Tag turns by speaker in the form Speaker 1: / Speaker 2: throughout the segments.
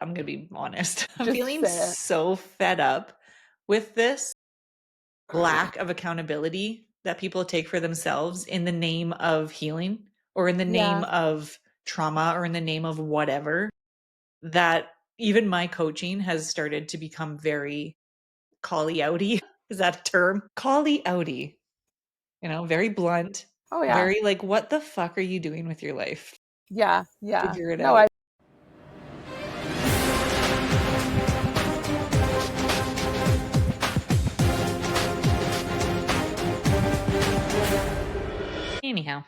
Speaker 1: I'm going to be honest. I'm
Speaker 2: Just
Speaker 1: feeling
Speaker 2: say it.
Speaker 1: so fed up with this lack of accountability that people take for themselves in the name of healing or in the name of trauma or in the name of whatever, that even my coaching has started to become very call-y outy. Is that a term? Call-y outy. You know, very blunt.
Speaker 2: Oh yeah.
Speaker 1: Very like, what the fuck are you doing with your life?
Speaker 2: Yeah.
Speaker 1: Figure it
Speaker 2: No,
Speaker 1: out. Anyhow.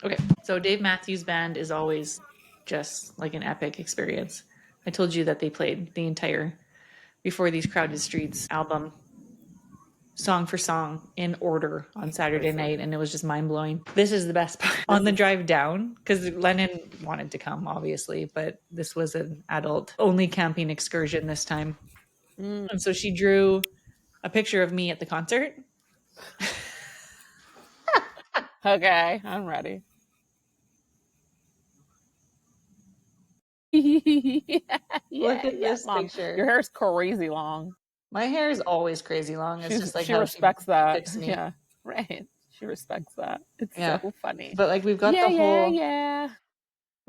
Speaker 1: Okay. So Dave Matthews Band is always just like an epic experience. I told you that they played the entire Before These Crowded Streets album song for song in order on Saturday night, and it was just mind-blowing. This is the best part. On the drive down, because Lennon wanted to come, obviously, but this was an adult-only camping excursion this time. And so she drew a picture of me at the concert.
Speaker 2: Okay, I'm ready.
Speaker 1: Look at this
Speaker 2: Mom.
Speaker 1: picture.
Speaker 2: Your hair's crazy long.
Speaker 1: My hair is always crazy long. It's just like
Speaker 2: She
Speaker 1: how
Speaker 2: respects
Speaker 1: she
Speaker 2: that.
Speaker 1: picks me.
Speaker 2: Yeah, right. She respects that. It's so funny.
Speaker 1: But like we've got we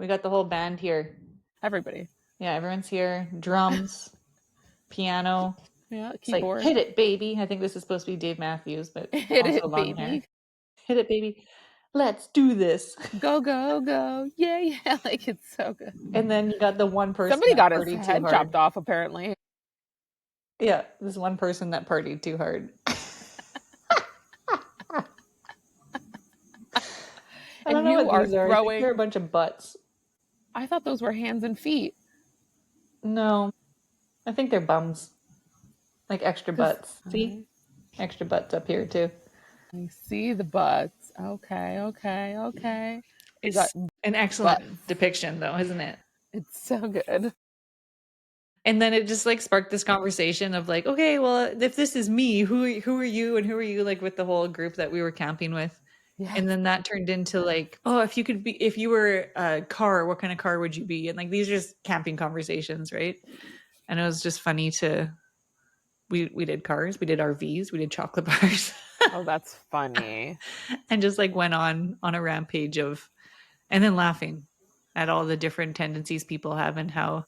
Speaker 1: got the whole band here.
Speaker 2: Everybody.
Speaker 1: Yeah, everyone's here. Drums, piano.
Speaker 2: Yeah,
Speaker 1: It's like,
Speaker 2: keyboard.
Speaker 1: hit it, baby. I think this is supposed to be Dave Matthews, but
Speaker 2: Hit
Speaker 1: also
Speaker 2: it,
Speaker 1: long
Speaker 2: baby.
Speaker 1: hair. Hit it, baby. Let's do this.
Speaker 2: Go, go, go. Yeah. Like, it's so good.
Speaker 1: And then you got the one person
Speaker 2: Somebody got
Speaker 1: that
Speaker 2: his
Speaker 1: partied
Speaker 2: head
Speaker 1: too hard.
Speaker 2: chopped off, apparently.
Speaker 1: Yeah, this one person that partied too hard. I don't know what these are. I think they're a bunch of butts.
Speaker 2: I thought those were hands and feet.
Speaker 1: No, I think they're bums. Like extra butts. See? Extra butts up here too.
Speaker 2: I see the butts. Okay.
Speaker 1: It's an excellent depiction though, isn't it?
Speaker 2: It's so good.
Speaker 1: And then it just like sparked this conversation of like, okay, well, if this is me, who are you and who are you, like with the whole group that we were camping with?
Speaker 2: Yes.
Speaker 1: And then that turned into like, oh, if you were a car, what kind of car would you be? And like, these are just camping conversations, right? And it was just funny we did cars, we did RVs, we did chocolate bars.
Speaker 2: Oh, that's funny.
Speaker 1: And just like went on a rampage and then laughing at all the different tendencies people have and how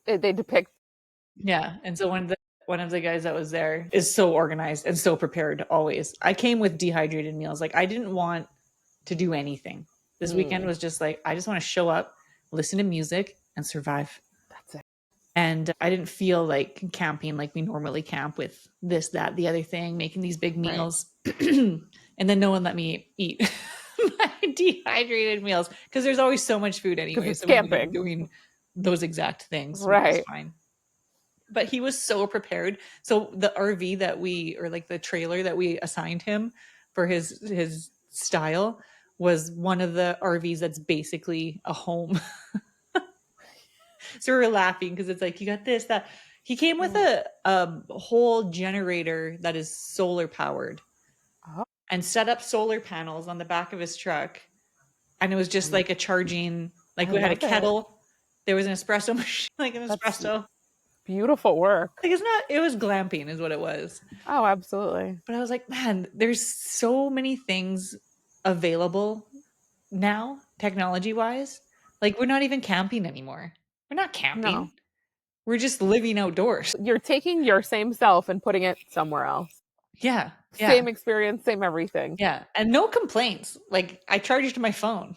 Speaker 2: they depict.
Speaker 1: Yeah. And so one of the guys that was there is so organized and so prepared always. I came with dehydrated meals. Like I didn't want to do anything. This weekend was just like, I just want to show up, listen to music and survive.
Speaker 2: That's it.
Speaker 1: And I didn't feel like camping like we normally camp with this, that, the other thing, making these big meals. Right. And then no one let me eat my dehydrated meals because there's always so much food anyway.
Speaker 2: So camping.
Speaker 1: Doing those exact things.
Speaker 2: Right.
Speaker 1: Which is fine. But he was so prepared. So the RV that the trailer that we assigned him for his style was one of the RVs that's basically a home. So we were laughing because it's like, you got this, that. He came with a whole generator that is solar powered and set up solar panels on the back of his truck. And it was just like a charging, like we had a kettle. There was an espresso machine, like an espresso.
Speaker 2: Beautiful work.
Speaker 1: Like it was glamping is what it was.
Speaker 2: Oh, absolutely.
Speaker 1: But I was like, man, there's so many things available now, technology wise. Like we're not even camping anymore. We're not camping. No. We're just living outdoors.
Speaker 2: You're taking your same self and putting it somewhere else.
Speaker 1: Yeah.
Speaker 2: Same experience, same everything.
Speaker 1: Yeah. And no complaints. Like I charged my phone,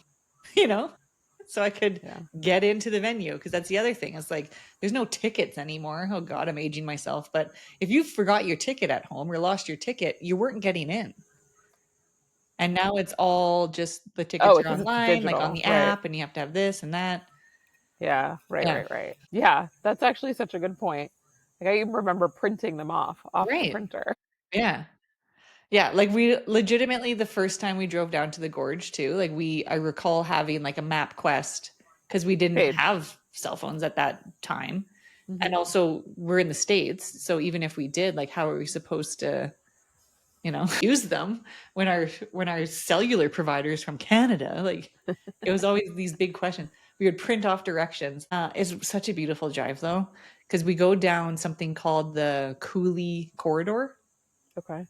Speaker 1: so I could get into the venue. Because that's the other thing. It's like, there's no tickets anymore. Oh God, I'm aging myself. But if you forgot your ticket at home or lost your ticket, you weren't getting in. And now it's all just the tickets are online, like on the app, and you have to have this and that.
Speaker 2: Yeah, right. Yeah, that's actually such a good point. Like I even remember printing them off the printer.
Speaker 1: Yeah. Yeah, like we legitimately, the first time we drove down to the Gorge too, like I recall having like a map quest because we didn't have cell phones at that time. Mm-hmm. And also we're in the States. So even if we did, like how are we supposed to, use them when our cellular providers from Canada, like it was always these big questions. We would print off directions. It's such a beautiful drive though, because we go down something called the Coulee Corridor.
Speaker 2: Okay.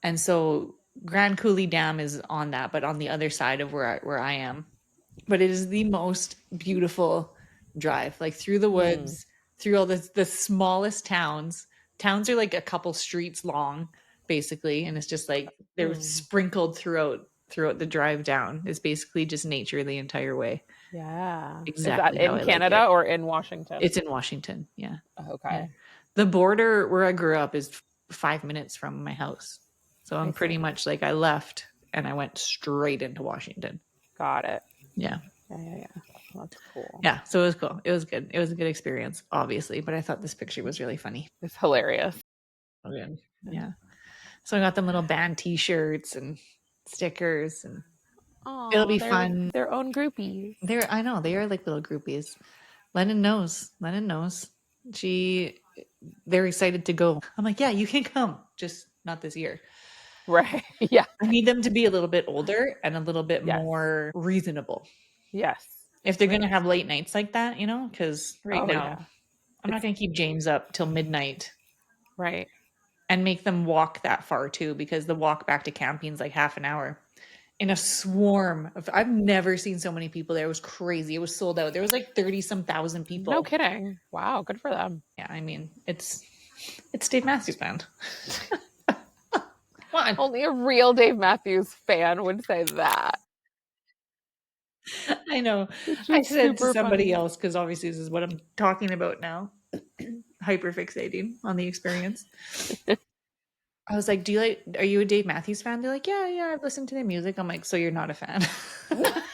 Speaker 1: And so Grand Coulee Dam is on that, but on the other side of where I am. But it is the most beautiful drive, like through the woods, through all the smallest towns. Towns are like a couple streets long, basically, and it's just like they're sprinkled throughout the drive down. It's basically just nature the entire way.
Speaker 2: Yeah. Is that
Speaker 1: Exactly how
Speaker 2: in
Speaker 1: I like
Speaker 2: Canada
Speaker 1: it.
Speaker 2: or in Washington?
Speaker 1: It's in Washington. Yeah.
Speaker 2: Okay.
Speaker 1: Yeah. The border where I grew up is 5 minutes from my house. So I'm pretty much like I left and I went straight into Washington.
Speaker 2: Got it.
Speaker 1: Yeah.
Speaker 2: Yeah. Well, that's cool.
Speaker 1: Yeah. So it was cool. It was good. It was a good experience, obviously. But I thought this picture was really funny.
Speaker 2: It's hilarious.
Speaker 1: Oh, good. Yeah. So I got them little band T-shirts and stickers, and it'll be fun.
Speaker 2: Their own groupies.
Speaker 1: I know they are like little groupies. Lennon knows. They're excited to go. I'm like, yeah, you can come, just not this year.
Speaker 2: Right. Yeah.
Speaker 1: I need them to be a little bit older and a little bit more reasonable.
Speaker 2: Yes.
Speaker 1: If they're going to have late nights like that, because now
Speaker 2: yeah.
Speaker 1: I'm not going to keep James up till midnight.
Speaker 2: Right.
Speaker 1: And make them walk that far too, because the walk back to camping is like half an hour in a swarm of, I've never seen so many people there. It was crazy. It was sold out. There was like 30-some thousand people.
Speaker 2: No kidding. Wow. Good for them.
Speaker 1: Yeah. I mean, it's Dave Matthews Band. What?
Speaker 2: Only a real Dave Matthews fan would say that.
Speaker 1: I know. I said to somebody else, because obviously this is what I'm talking about now, hyperfixating on the experience. I was like, are you a Dave Matthews fan? They're like, yeah, I've listened to their music. I'm like, so you're not a fan.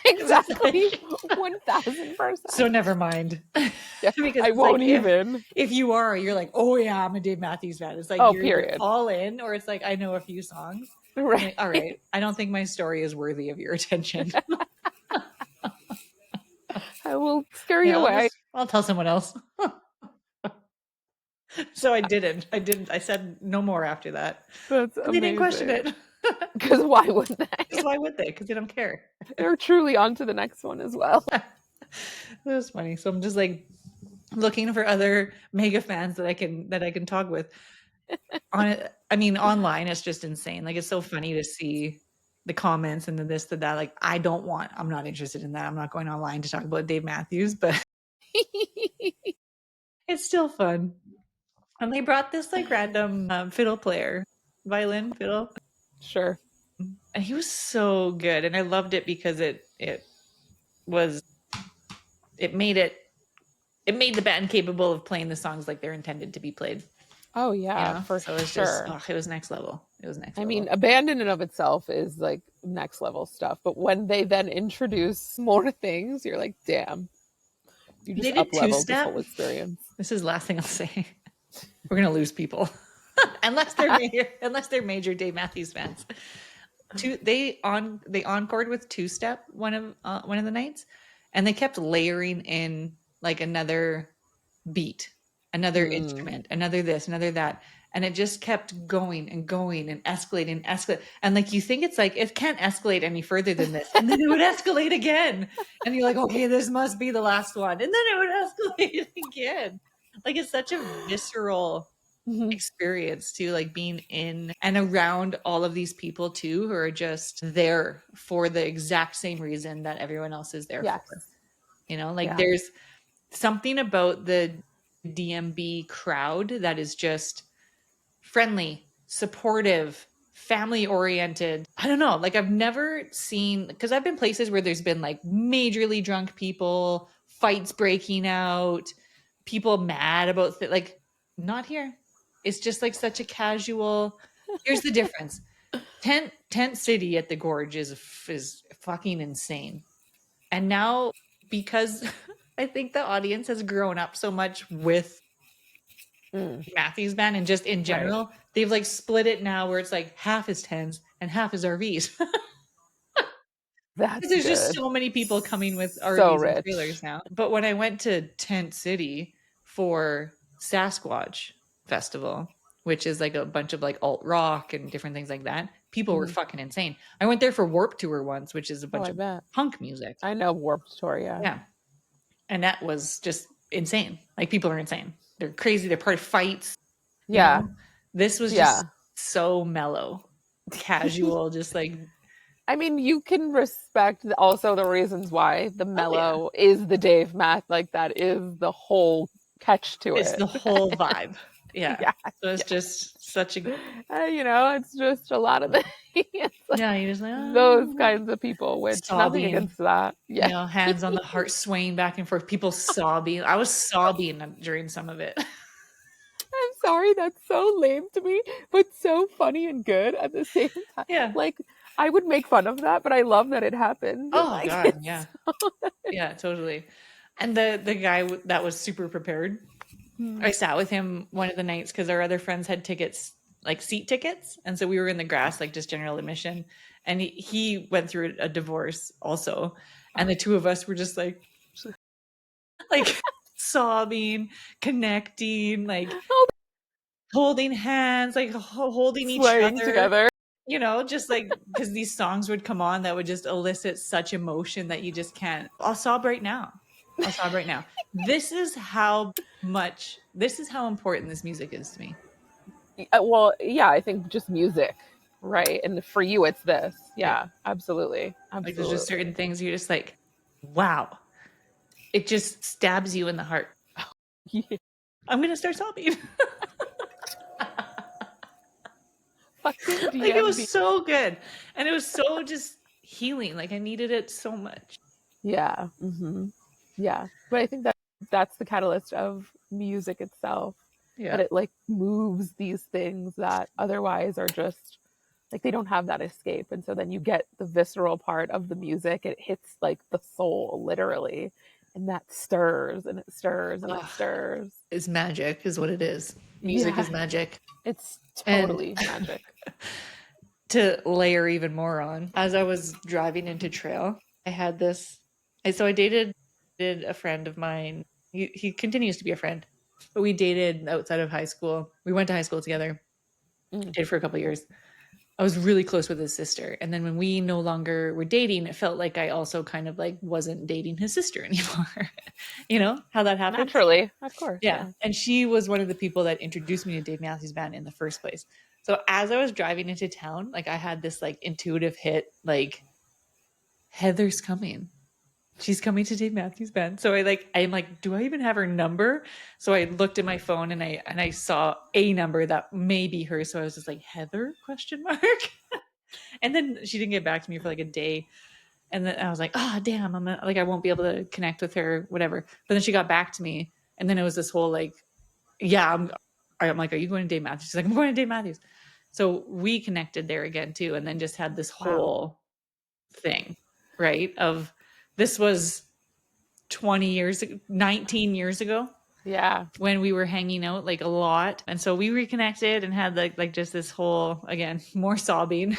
Speaker 2: Exactly. 1000%.
Speaker 1: So never mind.
Speaker 2: Yeah, because I won't even.
Speaker 1: If you are, you're like, oh yeah, I'm a Dave Matthews fan. It's like, you're all in, or it's like, I know a few songs.
Speaker 2: Right.
Speaker 1: Like, all right. I don't think my story is worthy of your attention.
Speaker 2: I will scare you away.
Speaker 1: I'll tell someone else. So I didn't. I said no more after that.
Speaker 2: That's amazing.
Speaker 1: They didn't question it.
Speaker 2: Because why would they?
Speaker 1: Because they don't care.
Speaker 2: They're truly on to the next one as well.
Speaker 1: That was funny. So I'm just like looking for other mega fans that I can talk with. Online it's just insane. Like, it's so funny to see the comments and the this, the that. Like, I'm not interested in that. I'm not going online to talk about Dave Matthews, but it's still fun. And they brought this like random fiddle player, violin, fiddle.
Speaker 2: Sure.
Speaker 1: And he was so good. And I loved it because it made the band capable of playing the songs like they're intended to be played.
Speaker 2: Oh yeah, for
Speaker 1: so
Speaker 2: sure.
Speaker 1: It was next level.
Speaker 2: I mean, a band in and of itself is like next level stuff. But when they then introduce more things, you're like, damn. You just up-leveled this whole experience.
Speaker 1: This is the last thing I'll say. We're gonna lose people. unless they're major Dave Matthews fans. They encored with two-step one of the nights, and they kept layering in like another beat, another instrument, another this, another that, and it just kept going and going and escalating, and like you think it's like it can't escalate any further than this, and then it would escalate again, and you're like, okay, this must be the last one, and then it would escalate again. Like, it's such a visceral experience too, like being in and around all of these people too, who are just there for the exact same reason that everyone else is there for. There's something about the DMB crowd that is just friendly, supportive, family oriented. I don't know. Like, I've never seen, because I've been places where there's been like majorly drunk people, fights breaking out, people mad about like, not here. It's just like such a casual. Here's the difference. Tent City at the Gorge is fucking insane. And now, because I think the audience has grown up so much with Matthews Band and just in general, they've like split it now where it's like half is tents and half is RVs. There's just so many people coming with RVs and trailers now. But when I went to Tent City for Sasquatch Festival, which is like a bunch of like alt rock and different things like that, people were fucking insane. I went there for Warped Tour once, which is a bunch of punk music.
Speaker 2: I know Warped Tour, yeah.
Speaker 1: And that was just insane. Like, people are insane. They're crazy. They're part of fights. You
Speaker 2: Yeah.
Speaker 1: know, this was just so mellow, casual, just like.
Speaker 2: I mean, you can respect also the reasons why the
Speaker 1: Oh yeah,
Speaker 2: mellow is the Dave Math. Like, that is the whole catch to
Speaker 1: it's
Speaker 2: it.
Speaker 1: the whole vibe. Yeah.
Speaker 2: Yeah.
Speaker 1: So it's just such a.
Speaker 2: You know, it's just a lot of the it's like
Speaker 1: Yeah, you're just like,
Speaker 2: those
Speaker 1: oh,
Speaker 2: kinds of people, which nothing
Speaker 1: sobbing.
Speaker 2: against that.
Speaker 1: You
Speaker 2: Yeah.
Speaker 1: know, hands on the heart, swaying back and forth. People sobbing. I was sobbing during some of it.
Speaker 2: I'm sorry, that's so lame to me, but so funny and good at the same time.
Speaker 1: Yeah.
Speaker 2: Like, I would make fun of that, but I love that it happened.
Speaker 1: Oh
Speaker 2: Like,
Speaker 1: God, yeah. Yeah, totally. And the guy that was super prepared, I sat with him one of the nights because our other friends had tickets, like seat tickets, and so we were in the grass, like just general admission. And he went through a divorce also, and the two of us were just like sobbing, connecting, like holding hands, like holding each
Speaker 2: swaying
Speaker 1: other.
Speaker 2: together.
Speaker 1: You know, just like, because these songs would come on that would just elicit such emotion that you just can't. I'll sob right now. I'll sob right now. This is how important this music is to me.
Speaker 2: Well, yeah, I think just music, right? And for you, it's this. Yeah, absolutely.
Speaker 1: Like, there's just
Speaker 2: Absolutely.
Speaker 1: certain things you're just like, wow. It just stabs you in the heart.
Speaker 2: Yeah.
Speaker 1: I'm going to start sobbing.
Speaker 2: Fucking
Speaker 1: Like, it
Speaker 2: DMB.
Speaker 1: was so good. And it was so just healing. Like, I needed it so much.
Speaker 2: Yeah. Mm-hmm. Yeah. But I think that's the catalyst of music itself.
Speaker 1: Yeah.
Speaker 2: That it like moves these things that otherwise are just like they don't have that escape. And so then you get the visceral part of the music. It hits like the soul literally. And that stirs and it stirs and it stirs.
Speaker 1: It's magic, is what it is. Music
Speaker 2: Yeah.
Speaker 1: is magic.
Speaker 2: It's
Speaker 1: And
Speaker 2: totally magic.
Speaker 1: to layer even more on, as I was driving into trail, I had this. So I dated a friend of mine. He continues to be a friend, but we dated outside of high school. We went to high school together. Did for a couple of years. I was really close with his sister, and then when we no longer were dating, it felt like I also kind of like wasn't dating his sister anymore. You know how that happened?
Speaker 2: Naturally, of course.
Speaker 1: Yeah. And she was one of the people that introduced me to Dave Matthews Band in the first place. So as I was driving into town, like, I had this like intuitive hit, like, Heather's coming. She's coming to Dave Matthews Band. So I'm like, do I even have her number? So I looked at my phone and I saw a number that may be her. So I was just like, Heather ? And then she didn't get back to me for like a day. And then I was like, oh damn, I won't be able to connect with her, whatever. But then she got back to me, and then it was this whole like, yeah, I'm like, are you going to Dave Matthews? She's like, I'm going to Dave Matthews. So we connected there again too, and then just had this whole thing, right? Of this was 19 years ago.
Speaker 2: Yeah.
Speaker 1: When we were hanging out like a lot. And so we reconnected and had like just this whole, again, more sobbing.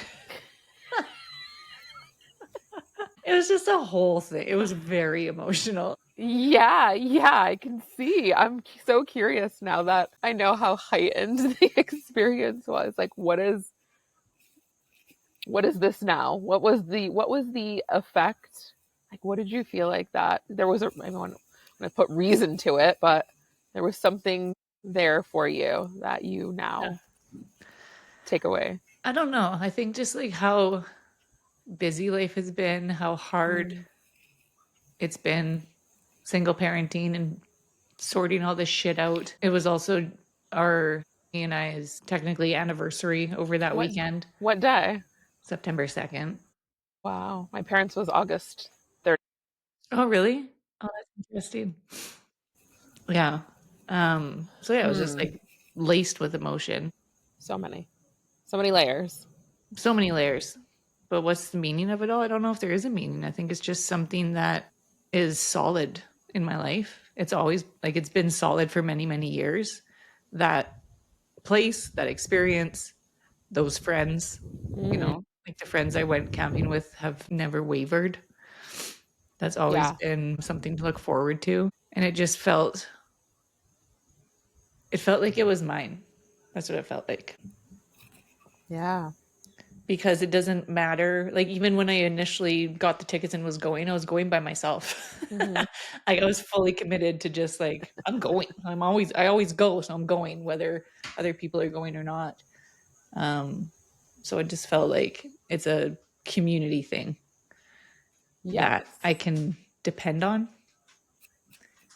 Speaker 1: It was just a whole thing. It was very emotional.
Speaker 2: Yeah, I can see. I'm so curious now that I know how heightened the experience was. Like, what is this now? What was the effect? Like, what did you feel like that? There was I'm going to put reason to it, but there was something there for you that you now take away.
Speaker 1: I don't know. I think just like how busy life has been, how hard it's been single parenting and sorting all this shit out. It was also he and I's technically anniversary over that weekend.
Speaker 2: What day?
Speaker 1: September 2nd.
Speaker 2: Wow. My parents was August 3rd.
Speaker 1: Oh, really? Oh, that's interesting. Yeah. So yeah, it was just like laced with emotion.
Speaker 2: So many layers.
Speaker 1: So many layers. But what's the meaning of it all? I don't know if there is a meaning. I think it's just something that is solid in my life. It's always like, it's been solid for many, many years. That place, that experience, those friends, you know, like the friends I went camping with have never wavered. That's always been something to look forward to. And it just felt like it was mine. That's what it felt like.
Speaker 2: Yeah.
Speaker 1: because it doesn't matter. Like even when I initially got the tickets and I was going by myself.
Speaker 2: Mm-hmm.
Speaker 1: Like I was fully committed to just like I'm going. I always go, so I'm going whether other people are going or not. So it just felt like it's a community thing
Speaker 2: Yes.
Speaker 1: that I can depend on.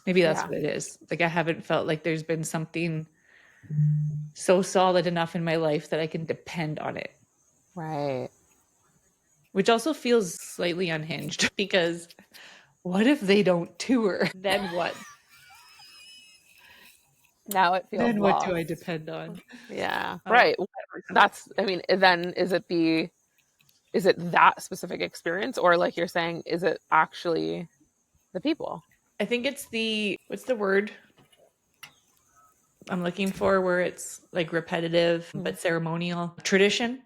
Speaker 1: Maybe that's
Speaker 2: Yeah.
Speaker 1: what it is. Like I haven't felt like there's been something so solid enough in my life that I can depend on it,
Speaker 2: Right.
Speaker 1: which also feels slightly unhinged because what if they don't tour? Then what?
Speaker 2: Now it feels
Speaker 1: Then what do
Speaker 2: lost.
Speaker 1: I depend on?
Speaker 2: Yeah.
Speaker 1: I don't
Speaker 2: Right.
Speaker 1: know.
Speaker 2: That's, I mean, then is it that specific experience, or like you're saying, is it actually the people?
Speaker 1: I think it's what's the word I'm looking for where it's like repetitive
Speaker 2: Mm-hmm.
Speaker 1: but ceremonial? Tradition.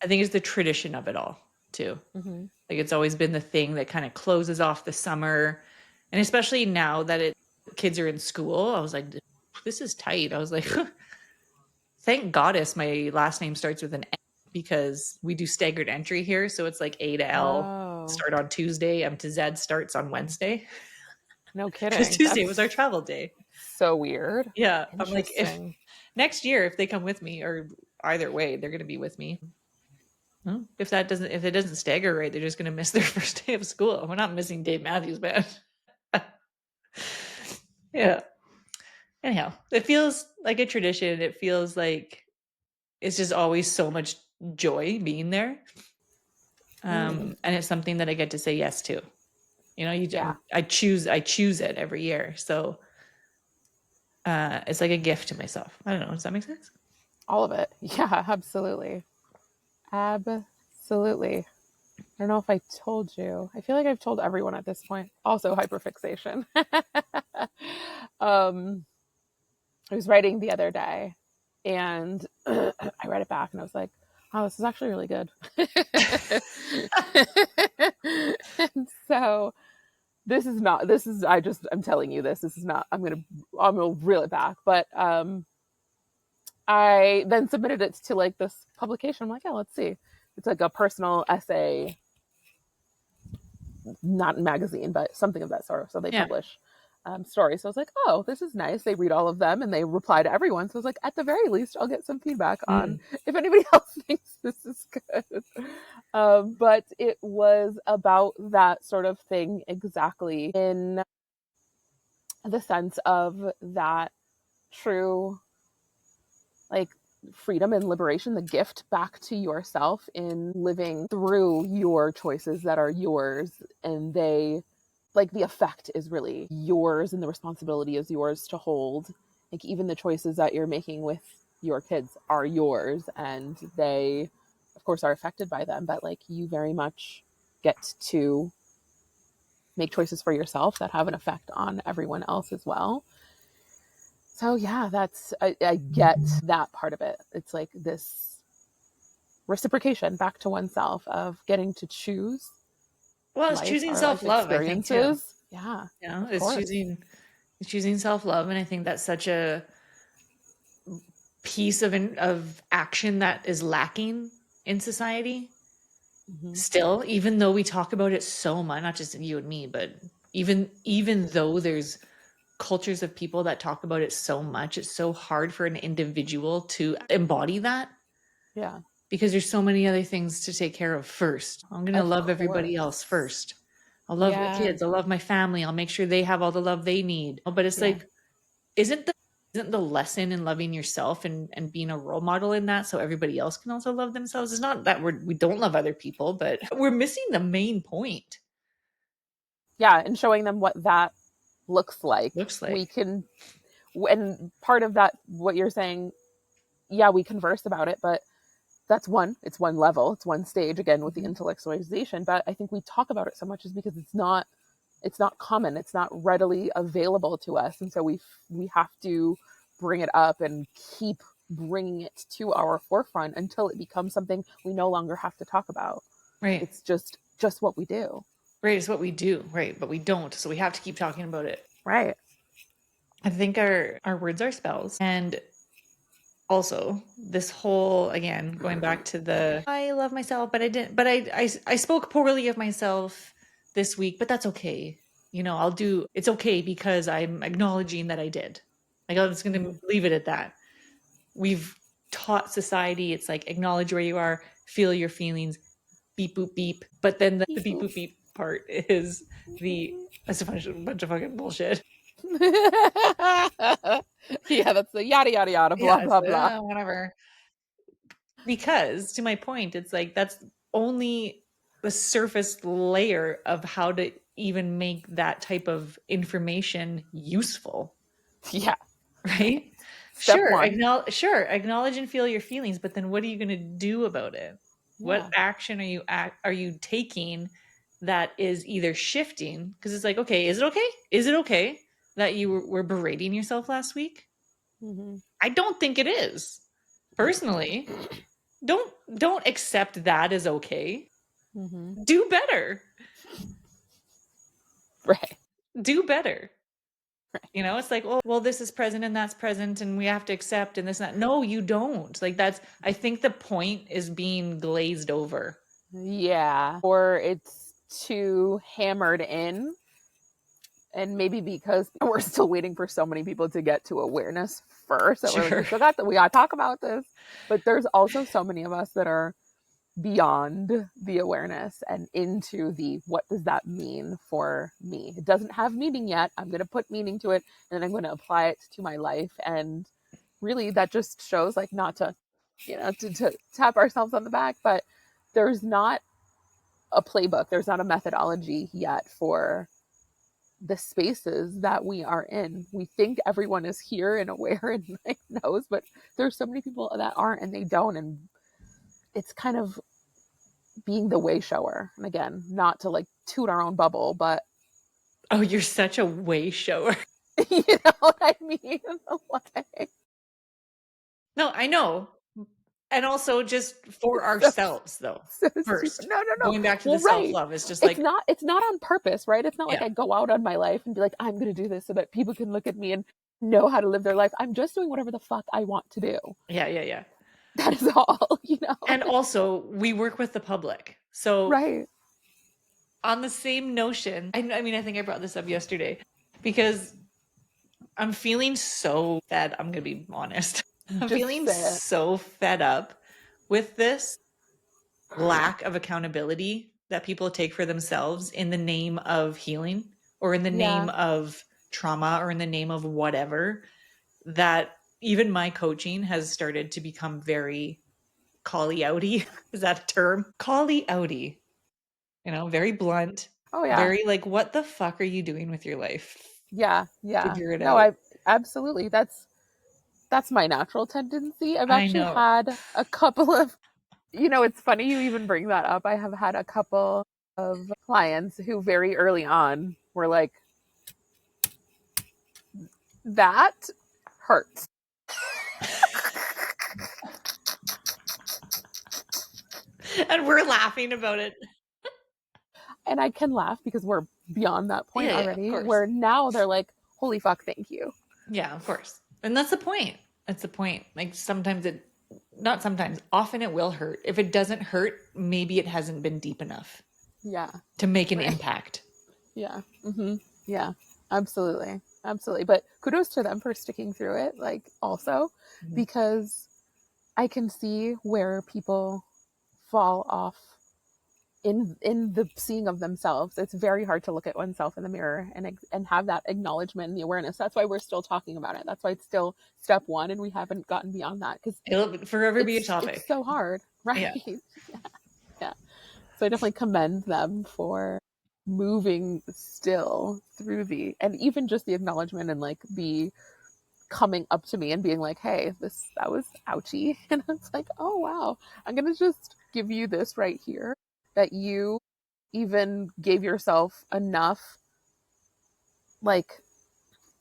Speaker 1: I think it's the tradition of it all too.
Speaker 2: Mm-hmm.
Speaker 1: Like it's always been the thing that kind of closes off the summer. And especially now that kids are in school, I was like, this is tight. I was like, thank goddess my last name starts with an N because we do staggered entry here. So it's like A to L
Speaker 2: Oh,
Speaker 1: start on Tuesday, M to Z starts on Wednesday.
Speaker 2: no
Speaker 1: Because
Speaker 2: kidding.
Speaker 1: Tuesday was our
Speaker 2: That's
Speaker 1: travel day.
Speaker 2: so weird.
Speaker 1: Yeah. I'm like, if
Speaker 2: Interesting.
Speaker 1: next year, if they come with me or either way, they're going to be with me. Well, if it doesn't stagger right, they're just going to miss their first day of school. We're not missing Dave Matthews Band. Yeah. Anyhow, it feels like a tradition. It feels like it's just always so much joy being there.
Speaker 2: Mm,
Speaker 1: And it's something that I get to say yes to. You know,
Speaker 2: yeah,
Speaker 1: I choose it every year. So it's like a gift to myself. I don't know. Does that make sense?
Speaker 2: all of it. Yeah, absolutely. Absolutely. I don't know if I told you. I feel like I've told everyone at this point. Also, hyperfixation. um, I was writing the other day and I read it back and I was like, oh, this is actually really good. And so I'm telling you this is not, I'm gonna reel it back. But I then submitted it to like this publication. I'm like, yeah, let's see. It's like a personal essay, not a magazine, but something of that sort. So they
Speaker 1: Yeah.
Speaker 2: publish stories. So I was like, oh, this is nice. They read all of them and they reply to everyone. So I was like, at the very least, I'll get some feedback on
Speaker 1: Mm.
Speaker 2: if anybody else thinks this is good. But it was about that sort of thing exactly, in the sense of that true, like, freedom and liberation, the gift back to yourself in living through your choices that are yours. And they, like, the effect is really yours and the responsibility is yours to hold. Like, even the choices that you're making with your kids are yours, and they of course are affected by them, but like you very much get to make choices for yourself that have an effect on everyone else as well. So yeah, I get that part of it. It's like this reciprocation back to oneself of getting to choose
Speaker 1: Well, it's
Speaker 2: life,
Speaker 1: choosing
Speaker 2: our life
Speaker 1: self-love, I think too.
Speaker 2: experiences. Yeah,
Speaker 1: You know,
Speaker 2: of course.
Speaker 1: it's choosing self-love, and I think that's such a piece of action that is lacking in society
Speaker 2: Hmm.
Speaker 1: still, even though we talk about it so much, not just you and me, but even though there's cultures of people that talk about it so much, it's so hard for an individual to embody that
Speaker 2: Yeah,
Speaker 1: because there's so many other things to take care of first. I'm going to
Speaker 2: of
Speaker 1: love everybody else
Speaker 2: course.
Speaker 1: first. I'll love my
Speaker 2: Yeah,
Speaker 1: kids. I'll love my family. I'll make sure they have all the love they need. But it's
Speaker 2: yeah.
Speaker 1: like, isn't the lesson in loving yourself and being a role model in that so everybody else can also love themselves? It's not that we don't love other people, but we're missing the main point.
Speaker 2: Yeah, and showing them what that looks like.
Speaker 1: Looks
Speaker 2: We
Speaker 1: like.
Speaker 2: can, and part of that, what you're saying, yeah, we converse about it, but it's one level, it's one stage again with the
Speaker 1: Mhm.
Speaker 2: intellectualization. But I think we talk about it so much is because it's not common, it's not readily available to us, and so we have to bring it up and keep bringing it to our forefront until it becomes something we no longer have to talk about.
Speaker 1: Right.
Speaker 2: It's just what we do.
Speaker 1: Right. It's what we do. Right. But we don't. So we have to keep talking about it.
Speaker 2: Right.
Speaker 1: I think our words are spells. And also this whole, again, going back to the I love myself, but I didn't, but I spoke poorly of myself this week, but that's okay. It's okay because I'm acknowledging that I did. Like, I'm just going to leave it at that. We've taught society, it's like, acknowledge where you are, feel your feelings, beep, boop, beep. But then the beep, boop, beep part is that's a bunch of fucking bullshit.
Speaker 2: Yeah, that's the yada yada yada blah
Speaker 1: Yeah, it's
Speaker 2: blah blah.
Speaker 1: whatever. Because to my point, it's like, that's only the surface layer of how to even make that type of information useful.
Speaker 2: Yeah.
Speaker 1: Right?
Speaker 2: Step one.
Speaker 1: Sure, acknowledge and feel your feelings, but then what are you going to do about it? What
Speaker 2: Yeah.
Speaker 1: action are you taking that is either shifting, because it's like, okay, is it okay? Is it okay that you were berating yourself last week?
Speaker 2: Mm-hmm.
Speaker 1: I don't think it is. Personally, don't accept that as okay.
Speaker 2: Mm-hmm.
Speaker 1: Do better.
Speaker 2: Right.
Speaker 1: Do better. It's like, oh, well, this is present and that's present and we have to accept and this and that. No, you don't. Like, I think the point is being glazed over.
Speaker 2: Yeah. Or it's too hammered in. And maybe because we're still waiting for so many people to get to awareness first, that we're like,
Speaker 1: Sure.
Speaker 2: we gotta talk about this. But there's also so many of us that are beyond the awareness and into the what does that mean for me? It doesn't have meaning yet. I'm going to put meaning to it and then I'm going to apply it to my life. And really, that just shows, like, not to, to tap ourselves on the back, but there's not a playbook, there's not a methodology yet for the spaces that we are in. We think everyone is here and aware and like knows, but there's so many people that aren't and they don't. And it's kind of being the way shower. And again, not to like toot our own bubble, but
Speaker 1: Oh, you're such a way shower.
Speaker 2: you know what I mean? Like,
Speaker 1: No, I know. And also, just for
Speaker 2: so,
Speaker 1: ourselves, though,
Speaker 2: so stupid.
Speaker 1: first,
Speaker 2: No, no, no.
Speaker 1: going back to the
Speaker 2: Well, right.
Speaker 1: self-love, it's just like,
Speaker 2: It's not on purpose, right? It's not like
Speaker 1: yeah,
Speaker 2: I go out on my life and be like, I'm gonna do this so that people can look at me and know how to live their life. I'm just doing whatever the fuck I want to do.
Speaker 1: yeah.
Speaker 2: That is all.
Speaker 1: And also, we work with the public. So,
Speaker 2: Right.
Speaker 1: on the same notion, I mean, I think I brought this up yesterday because I'm feeling so fed. I'm going to be honest. I'm
Speaker 2: Just
Speaker 1: feeling
Speaker 2: say it.
Speaker 1: so fed up with this lack of accountability that people take for themselves in the name of healing or in the name
Speaker 2: Yeah.
Speaker 1: of trauma or in the name of whatever, that even my coaching has started to become very cally outy. Is that a term? Cally outy. Very blunt,
Speaker 2: Oh yeah.
Speaker 1: very like, what the fuck are you doing with your life?
Speaker 2: Yeah. Yeah.
Speaker 1: Figure it
Speaker 2: No,
Speaker 1: out.
Speaker 2: I absolutely. That's my natural tendency. I've
Speaker 1: I
Speaker 2: actually
Speaker 1: know.
Speaker 2: had a couple of, it's funny you even bring that up. I have had a couple of clients who very early on were like, that hurts.
Speaker 1: And we're laughing about it.
Speaker 2: And I can laugh because we're beyond that point
Speaker 1: Yeah, of
Speaker 2: already,
Speaker 1: course.
Speaker 2: where now they're like, holy fuck, thank you.
Speaker 1: Yeah, of course. And that's the point. That's the point. Like, not sometimes, often it will hurt. If it doesn't hurt, maybe it hasn't been deep enough
Speaker 2: Yeah.
Speaker 1: to make an
Speaker 2: Right.
Speaker 1: impact.
Speaker 2: Yeah. Yeah. Absolutely. Absolutely. But kudos to them for sticking through it, like, also, because I can see where people fall off in the seeing of themselves. It's very hard to look at oneself in the mirror and have that acknowledgement and the awareness. That's why we're still talking about it. That's why it's still step one and we haven't gotten beyond that, because
Speaker 1: It'll forever be a
Speaker 2: it's
Speaker 1: topic.
Speaker 2: so hard. Right.
Speaker 1: Yeah.
Speaker 2: Yeah. So I definitely commend them for moving still through and even just the acknowledgement and like the coming up to me and being like, hey, that was ouchy. And it's like, oh wow, I'm gonna just give you this right here, that you even gave yourself enough, like,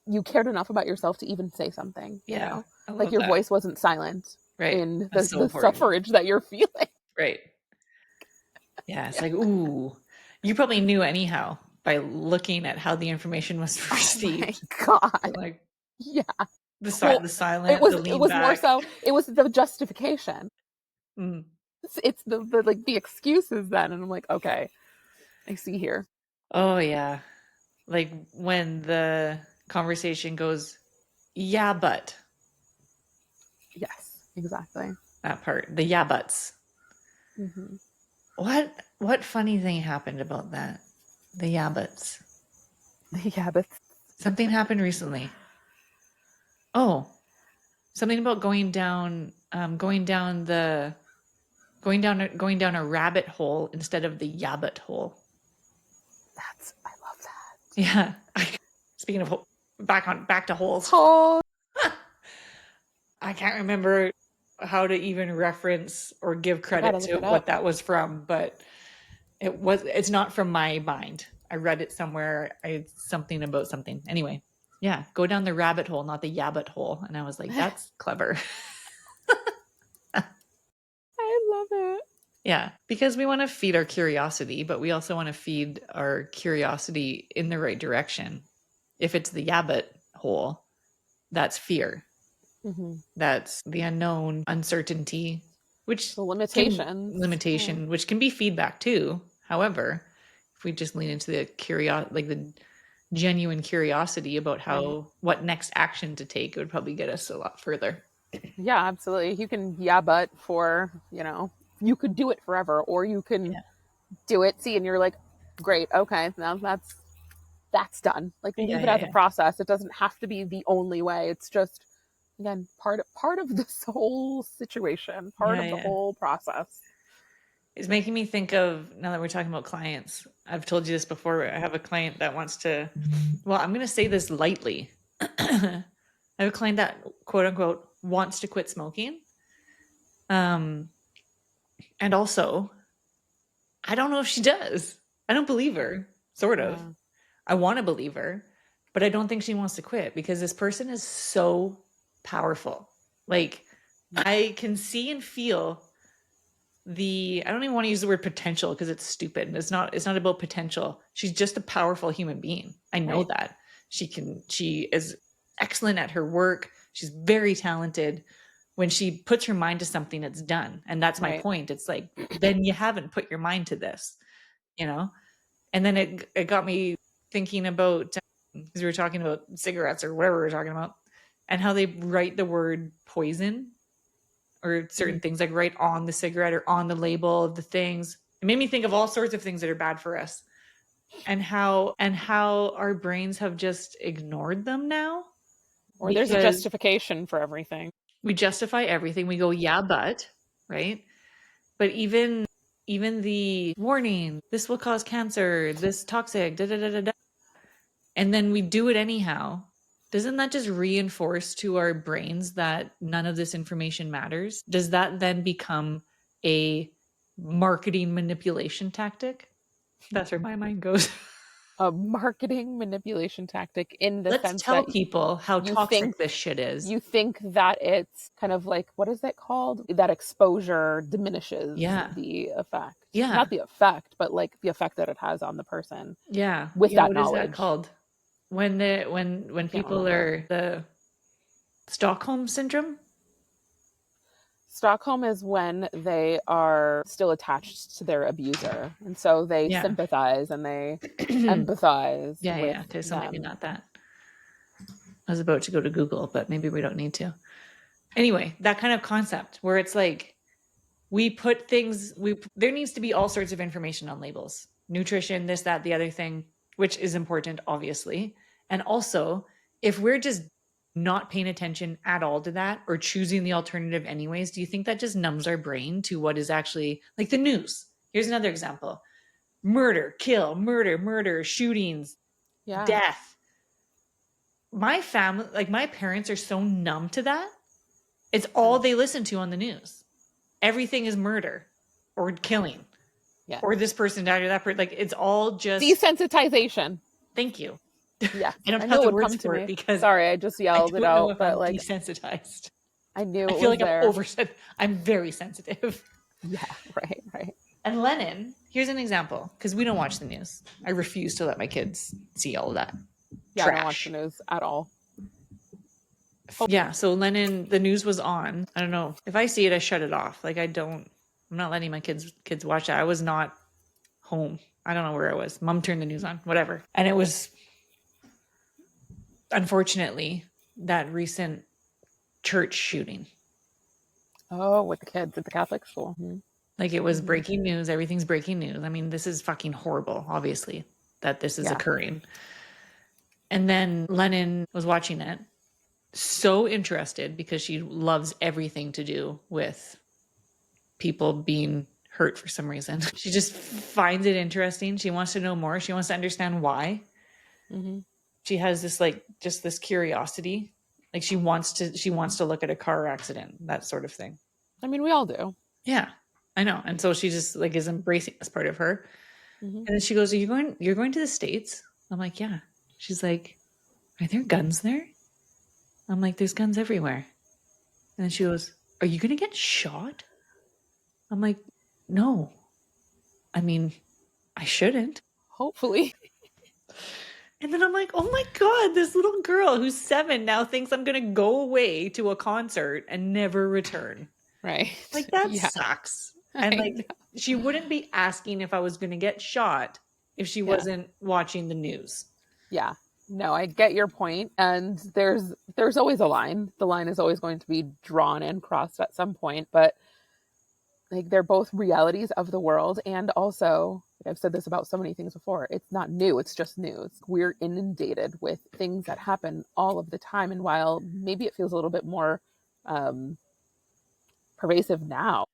Speaker 2: you cared enough about yourself to even say something,
Speaker 1: Yeah. I
Speaker 2: like
Speaker 1: love
Speaker 2: your
Speaker 1: that.
Speaker 2: voice wasn't silent
Speaker 1: Right.
Speaker 2: in
Speaker 1: That's so
Speaker 2: the
Speaker 1: important.
Speaker 2: suffrage that you're feeling.
Speaker 1: Right. Yeah. It's like, ooh, you probably knew anyhow by looking at how the information was
Speaker 2: Oh my
Speaker 1: received.
Speaker 2: god.
Speaker 1: Like,
Speaker 2: Yeah. Well,
Speaker 1: the
Speaker 2: it
Speaker 1: silent,
Speaker 2: was
Speaker 1: the
Speaker 2: it
Speaker 1: lean
Speaker 2: was more
Speaker 1: back.
Speaker 2: so it was the justification.
Speaker 1: Mm.
Speaker 2: It's the like the excuses then, and I'm like, okay, I see here.
Speaker 1: Oh yeah. Like when the conversation goes, yeah, but
Speaker 2: Yes, exactly.
Speaker 1: that part, the yeah buts.
Speaker 2: Hmm.
Speaker 1: What funny thing happened about that? The yeah buts.
Speaker 2: Yeah, but
Speaker 1: Something happened recently. Oh, something about going down a rabbit hole instead of the Yah-But hole.
Speaker 2: I love that.
Speaker 1: Yeah. Speaking of back to holes.
Speaker 2: Oh,
Speaker 1: I can't remember how to even reference or give
Speaker 2: I
Speaker 1: credit
Speaker 2: gotta look
Speaker 1: to
Speaker 2: it up.
Speaker 1: what that was from, but it's not from my mind. I read it somewhere. Something about something. Anyway, yeah, go down the rabbit hole, not the Yah-But hole. And I was like, that's clever.
Speaker 2: I love it.
Speaker 1: Yeah, because we want to feed our curiosity, but we also want to feed our curiosity in the right direction. If it's the Yah-But hole, that's fear.
Speaker 2: Hmm.
Speaker 1: That's the unknown, uncertainty, which
Speaker 2: The
Speaker 1: can
Speaker 2: limitations. Yeah.
Speaker 1: limitation, which can be feedback too. However, if we just lean into the like the genuine curiosity about
Speaker 2: Right.
Speaker 1: what next action to take, it would probably get us a lot further.
Speaker 2: Yeah, absolutely. You can yeah, but for you could do it forever, or you can
Speaker 1: Yeah,
Speaker 2: do it. See, and you're like, great, okay, now that's done. Like
Speaker 1: yeah,
Speaker 2: leave it
Speaker 1: yeah,
Speaker 2: as a
Speaker 1: yeah,
Speaker 2: process. It doesn't have to be the only way. It's just again part of this whole situation, part
Speaker 1: yeah,
Speaker 2: of the
Speaker 1: yeah.
Speaker 2: whole process.
Speaker 1: It's making me think of, now that we're talking about clients. I've told you this before. I have a client that wants to. Well, I'm going to say this lightly. I have a client that quote unquote wants to quit smoking. Um, and also, I don't know if she does. I don't believe her, sort of.
Speaker 2: Yeah.
Speaker 1: I want to believe her, but I don't think she wants to quit because this person is so powerful. Like, I can see and feel I don't even want to use the word potential because it's stupid. It's not about potential. She's just a powerful human being. I know
Speaker 2: Right.
Speaker 1: that. She is excellent at her work. She's very talented. When she puts her mind to something, it's done. And that's my
Speaker 2: Right.
Speaker 1: point. It's like, then you haven't put your mind to this, you know? And then it got me thinking about, because we were talking about cigarettes or whatever we were talking about, and how they write the word poison or certain
Speaker 2: Mhm.
Speaker 1: things, like right on the cigarette or on the label of the things. It made me think of all sorts of things that are bad for us, and how our brains have just ignored them now
Speaker 2: Or there's a
Speaker 1: because
Speaker 2: justification for everything.
Speaker 1: we justify everything. We go, yeah, but, right? But even the warning, this will cause cancer, this toxic, da da da da da, and then we do it anyhow. Doesn't that just reinforce to our brains that none of this information matters? Does that then become a marketing manipulation tactic? That's where my mind goes.
Speaker 2: A marketing manipulation tactic in the
Speaker 1: Let's
Speaker 2: sense
Speaker 1: tell
Speaker 2: that
Speaker 1: people how
Speaker 2: you
Speaker 1: toxic
Speaker 2: think
Speaker 1: this shit is.
Speaker 2: you think that it's kind of like, what is it called, that exposure diminishes
Speaker 1: Yeah.
Speaker 2: the effect,
Speaker 1: Yeah.
Speaker 2: not the effect, but like the effect that it has on the person
Speaker 1: Yeah.
Speaker 2: with
Speaker 1: Yeah,
Speaker 2: that
Speaker 1: what is that
Speaker 2: knowledge.
Speaker 1: called?
Speaker 2: I
Speaker 1: When
Speaker 2: can't
Speaker 1: people
Speaker 2: remember.
Speaker 1: are the Stockholm syndrome?
Speaker 2: Stockholm is when they are still attached to their abuser, and so they
Speaker 1: Yeah.
Speaker 2: sympathize and they
Speaker 1: Yeah,
Speaker 2: empathize
Speaker 1: yeah,
Speaker 2: with
Speaker 1: yeah. Okay, so maybe
Speaker 2: them.
Speaker 1: not that. I was about to go to Google, but maybe we don't need to. Anyway, that kind of concept where it's like we put things we there needs to be all sorts of information on labels. Nutrition, this, that, the other thing, which is important, obviously. And also, if we're just not paying attention at all to that or choosing the alternative anyways, do you think that just numbs our brain to what is actually like the news? Here's another example: murder, kill, murder, shootings,
Speaker 2: Yeah.
Speaker 1: death. My family, like my parents, are so numb to that. It's all they
Speaker 2: Yes.
Speaker 1: listen to on the news. Everything is murder or killing or
Speaker 2: Yes.
Speaker 1: this person died or that person. Like it's all just
Speaker 2: Desensitization.
Speaker 1: thank you.
Speaker 2: Yes,
Speaker 1: I don't
Speaker 2: I
Speaker 1: have
Speaker 2: knew it
Speaker 1: the
Speaker 2: would
Speaker 1: words
Speaker 2: come to
Speaker 1: for it
Speaker 2: me.
Speaker 1: because
Speaker 2: Sorry, I just
Speaker 1: I
Speaker 2: yelled it
Speaker 1: don't know
Speaker 2: out,
Speaker 1: if
Speaker 2: but
Speaker 1: I'm
Speaker 2: like
Speaker 1: desensitized.
Speaker 2: I knew
Speaker 1: I
Speaker 2: it
Speaker 1: feel
Speaker 2: was
Speaker 1: like I'm
Speaker 2: there.
Speaker 1: I'm very sensitive.
Speaker 2: Yeah, right, right.
Speaker 1: And Lenin, here's an example because we don't watch the news. I refuse to let my kids see all of that
Speaker 2: Yeah, I don't watch the
Speaker 1: trash.
Speaker 2: news at all.
Speaker 1: Yeah, so Lennon, the news was on. I don't know. If I see it, I shut it off. Like I'm not letting my kids watch it. I was not home. I don't know where I was. Mom turned the news on, whatever. And it was, unfortunately, that recent church shooting.
Speaker 2: Oh, with the kids at the Catholic school.
Speaker 1: Like it was breaking news. Everything's breaking news. I mean, this is fucking horrible, obviously, that this is
Speaker 2: Yeah.
Speaker 1: occurring. And then Lennon was watching it, so interested because she loves everything to do with people being hurt for some reason. She just finds it interesting. She wants to know more. She wants to understand why.
Speaker 2: Mm-hmm.
Speaker 1: She has this like just this curiosity. Like she wants to look at a car accident, that sort of thing.
Speaker 2: I mean, we all do.
Speaker 1: Yeah. I know. And so she just like is embracing this part of her.
Speaker 2: Mm-hmm.
Speaker 1: And then she goes, you're going to the States? I'm like, yeah. She's like, are there guns there? I'm like, there's guns everywhere. And then she goes, are you going to get shot? I'm like, no. I mean, I shouldn't.
Speaker 2: Hopefully.
Speaker 1: And then I'm like, oh my God, this little girl who's 7 now thinks I'm going to go away to a concert and never return.
Speaker 2: Right.
Speaker 1: Like, that
Speaker 2: Yeah.
Speaker 1: sucks. And like, she wouldn't be asking if I was going to get shot if she wasn't watching the news.
Speaker 2: Yeah. No, I get your point. And there's always a line. The line is always going to be drawn and crossed at some point. But like they're both realities of the world. And also, like I've said this about so many things before, it's not new, it's just news. We're inundated with things that happen all of the time. And while maybe it feels a little bit more pervasive now,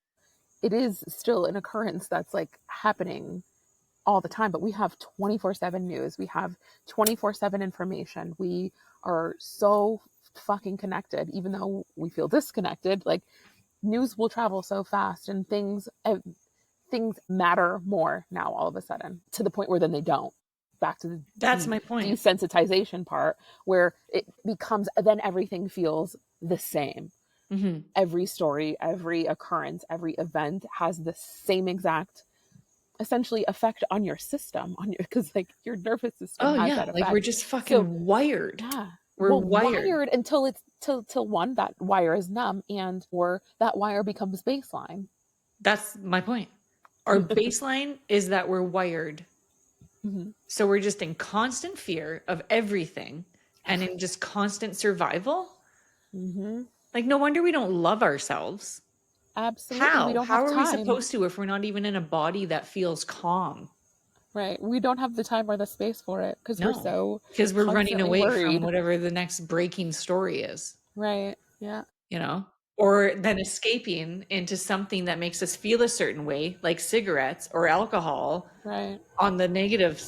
Speaker 2: it is still an occurrence that's like happening all the time. But we have 24/7 news, we have 24/7 information, we are so fucking connected. Even though we feel disconnected, like news will travel so fast, and things matter more now all of a sudden, to the point where then they don't. Back to
Speaker 1: That's my point.
Speaker 2: Desensitization part, where it becomes, then everything feels the same.
Speaker 1: Mm-hmm.
Speaker 2: Every story, every occurrence, every event has the same exact essentially effect on your system, on your, because like your nervous system has that effect.
Speaker 1: Like we're just fucking wired.
Speaker 2: Yeah,
Speaker 1: we're wired
Speaker 2: until it's till one, that wire is numb, and or that wire becomes baseline.
Speaker 1: That's my point. Our baseline is that we're wired.
Speaker 2: Mm-hmm.
Speaker 1: So we're just in constant fear of everything and in just constant survival.
Speaker 2: Mm-hmm.
Speaker 1: Like, no wonder we don't love ourselves.
Speaker 2: Absolutely.
Speaker 1: How?
Speaker 2: We don't
Speaker 1: How
Speaker 2: have
Speaker 1: are we
Speaker 2: time.
Speaker 1: supposed to if we're not even in a body that feels calm?
Speaker 2: Right. We don't have the time or the space for it because
Speaker 1: we're running away
Speaker 2: worried
Speaker 1: from whatever the next breaking story is.
Speaker 2: Right. Yeah.
Speaker 1: You know? Or then escaping into something that makes us feel a certain way, like cigarettes or alcohol.
Speaker 2: Right.
Speaker 1: On the negative,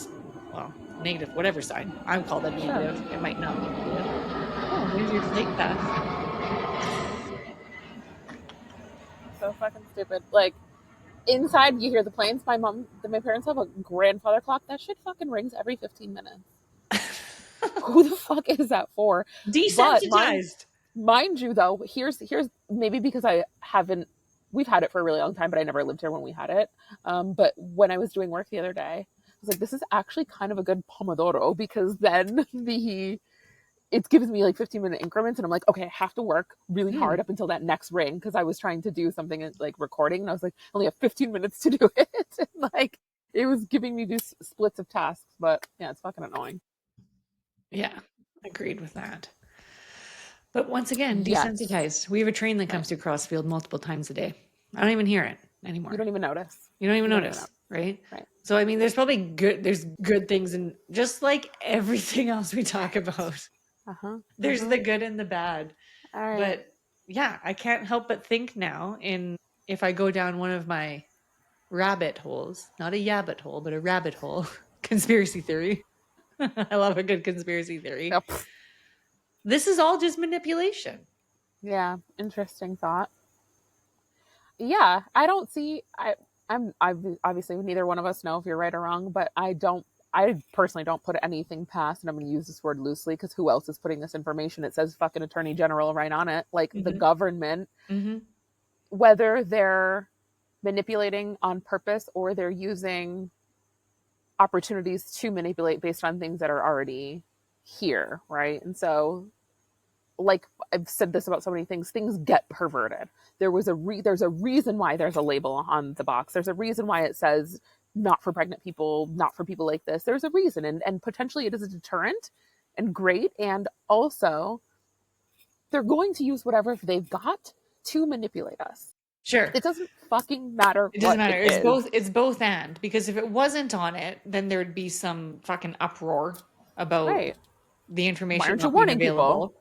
Speaker 1: whatever side. I would call that negative. Sure. It might not be negative. Oh, there's your flake path.
Speaker 2: So fucking stupid. Like, inside you hear the planes. My parents have a grandfather clock. That shit fucking rings every 15 minutes. Who the fuck is that for?
Speaker 1: Desensitized.
Speaker 2: Mind you, though, here's maybe because we've had it for a really long time, but I never lived here when we had it. But when I was doing work the other day, I was like, this is actually kind of a good Pomodoro, because then it gives me like 15-minute increments, and I'm like, okay, I have to work really hard up until that next ring, because I was trying to do something like recording, and I was like, I only have 15 minutes to do it. And like, it was giving me these splits of tasks, but yeah, it's fucking annoying.
Speaker 1: Yeah, agreed with that. But once again, desensitized. We have a train that comes through Crossfield multiple times a day. I don't even hear it anymore.
Speaker 2: You don't even notice.
Speaker 1: Right? Right. So I mean, there's good things, and just like everything else we talk about, there's the good and the bad. All right. But yeah, I can't help but think now, if I go down one of my rabbit holes, not a Yah-But hole, but a rabbit hole, conspiracy theory. I love a good conspiracy theory. Yep. This is all just manipulation.
Speaker 2: Yeah, interesting thought. Yeah, I don't see. I'm obviously, neither one of us know if you're right or wrong, but I personally don't put anything past, and I'm going to use this word loosely because who else is putting this information? It says fucking Attorney General right on it, like the government, whether they're manipulating on purpose or they're using opportunities to manipulate based on things that are already here, right? And so like I've said this about so many things get perverted. There's a reason why there's a label on the box. There's a reason why it says not for pregnant people, not for people like this. There's a reason, and potentially it is a deterrent and great. And also, they're going to use whatever they've got to manipulate us.
Speaker 1: Sure.
Speaker 2: It doesn't fucking matter.
Speaker 1: It doesn't matter.
Speaker 2: It is.
Speaker 1: It's both and, because if it wasn't on it, then there'd be some fucking uproar about
Speaker 2: Right.
Speaker 1: the
Speaker 2: Why
Speaker 1: information
Speaker 2: aren't you
Speaker 1: not being
Speaker 2: warning people?
Speaker 1: available.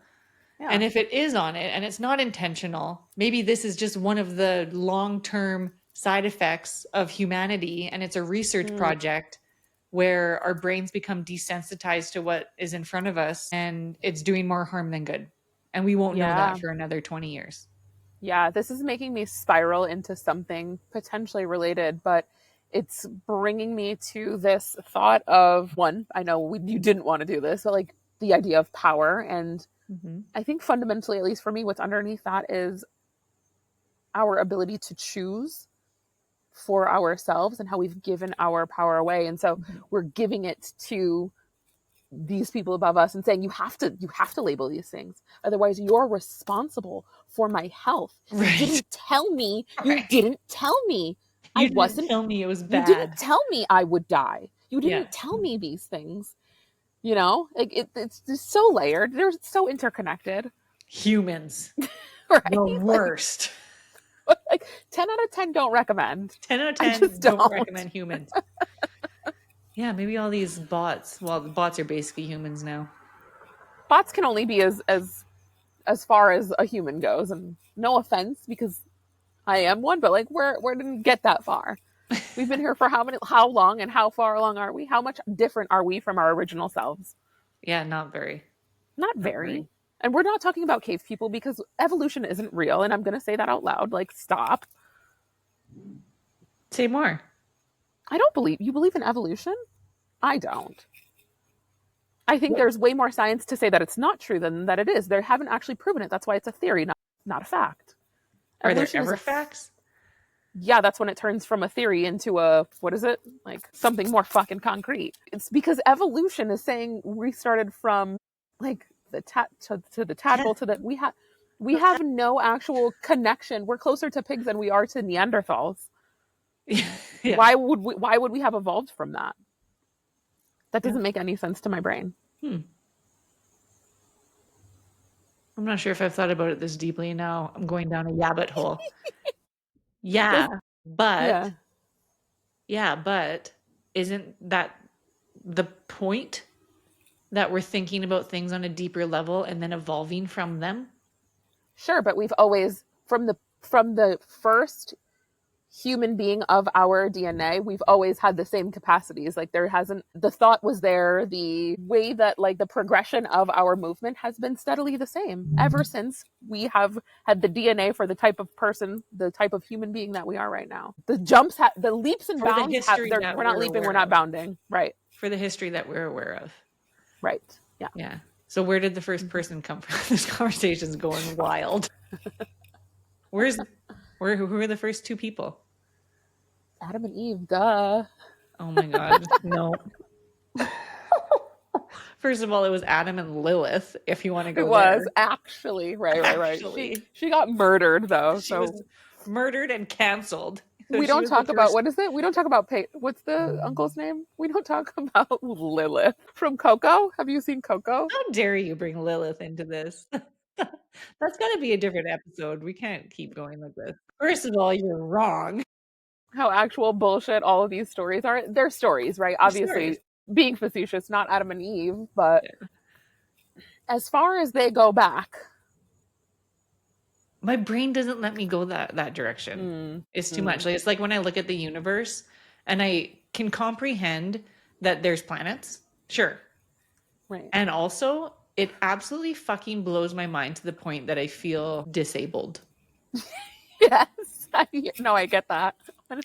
Speaker 2: Yeah.
Speaker 1: And if it is on it and it's not intentional, maybe this is just one of the long-term side effects of humanity, and it's a research project where our brains become desensitized to what is in front of us, and it's doing more harm than good. And we won't know that for another 20 years.
Speaker 2: Yeah, this is making me spiral into something potentially related, but it's bringing me to this thought of, one, I know you didn't want to do this, but like the idea of power. And I think fundamentally, at least for me, what's underneath that is our ability to choose for ourselves and how we've given our power away. And so we're giving it to these people above us and saying you have to label these things, otherwise you're responsible for my health.
Speaker 1: Right.
Speaker 2: You didn't tell me. You didn't tell me.
Speaker 1: You didn't tell me it was bad.
Speaker 2: You didn't tell me I would die. You didn't tell me these things. You know, like it's just so layered. They're so interconnected.
Speaker 1: Humans,
Speaker 2: right?
Speaker 1: The worst.
Speaker 2: Like 10 out of 10 don't recommend.
Speaker 1: 10 out of 10 don't recommend humans. Yeah, maybe all these bots. Well, the bots are basically humans now.
Speaker 2: Bots can only be as far as a human goes, and no offense because I am one, but like we didn't get that far. We've been here for how long, and how far along are we? How much different are we from our original selves?
Speaker 1: Yeah, not very.
Speaker 2: Not very. And we're not talking about cave people because evolution isn't real, and I'm going to say that out loud. Like, stop.
Speaker 1: Say more.
Speaker 2: I don't believe you believe in evolution. I don't. I think there's way more science to say that it's not true than that it is. They haven't actually proven it. That's why it's a theory, not a fact.
Speaker 1: Are there ever facts?
Speaker 2: Yeah, that's when it turns from a theory into a, what is it? Like something more fucking concrete. It's because evolution is saying we started from like the to the tadpole to the we have no actual connection. We're closer to pigs than we are to Neanderthals. Yeah. Why would we have evolved from that? That doesn't make any sense to my brain.
Speaker 1: I'm not sure if I've thought about it this deeply. Now I'm going down a Yah-But hole. But isn't that the point, that we're thinking about things on a deeper level and then evolving from them?
Speaker 2: Sure, but we've always, from the first human being of our DNA, we've always had the same capacities. Like the thought was there, the way that like the progression of our movement has been steadily the same ever since we have had the DNA for the type of person, the type of human being that we are right now. The jumps, the leaps and bounds, we're not leaping, we're not bounding. Right.
Speaker 1: For the history that we're aware of.
Speaker 2: Right. Yeah.
Speaker 1: Yeah. So where did the first person come from? This conversation's going wild. Who are the first two people?
Speaker 2: Adam and Eve, duh.
Speaker 1: Oh my God, no. First of all, it was Adam and Lilith, if you want to go there. It was,
Speaker 2: actually. Right. She got murdered, though.
Speaker 1: She was murdered and canceled.
Speaker 2: So we don't talk about, what is it? We don't talk about, what's the uncle's name? We don't talk about Lilith from Coco. Have you seen Coco?
Speaker 1: How dare you bring Lilith into this? That's got to be a different episode. We can't keep going like this. First of all, you're wrong.
Speaker 2: How actual bullshit all of these stories are. They're stories, right? Obviously, being facetious, not Adam and Eve, but as far as they go back,
Speaker 1: my brain doesn't let me go that direction. It's too much. Like, it's like when I look at the universe and I can comprehend that there's planets, sure,
Speaker 2: right?
Speaker 1: And also, it absolutely fucking blows my mind to the point that I feel disabled.
Speaker 2: Yes. No, I get that.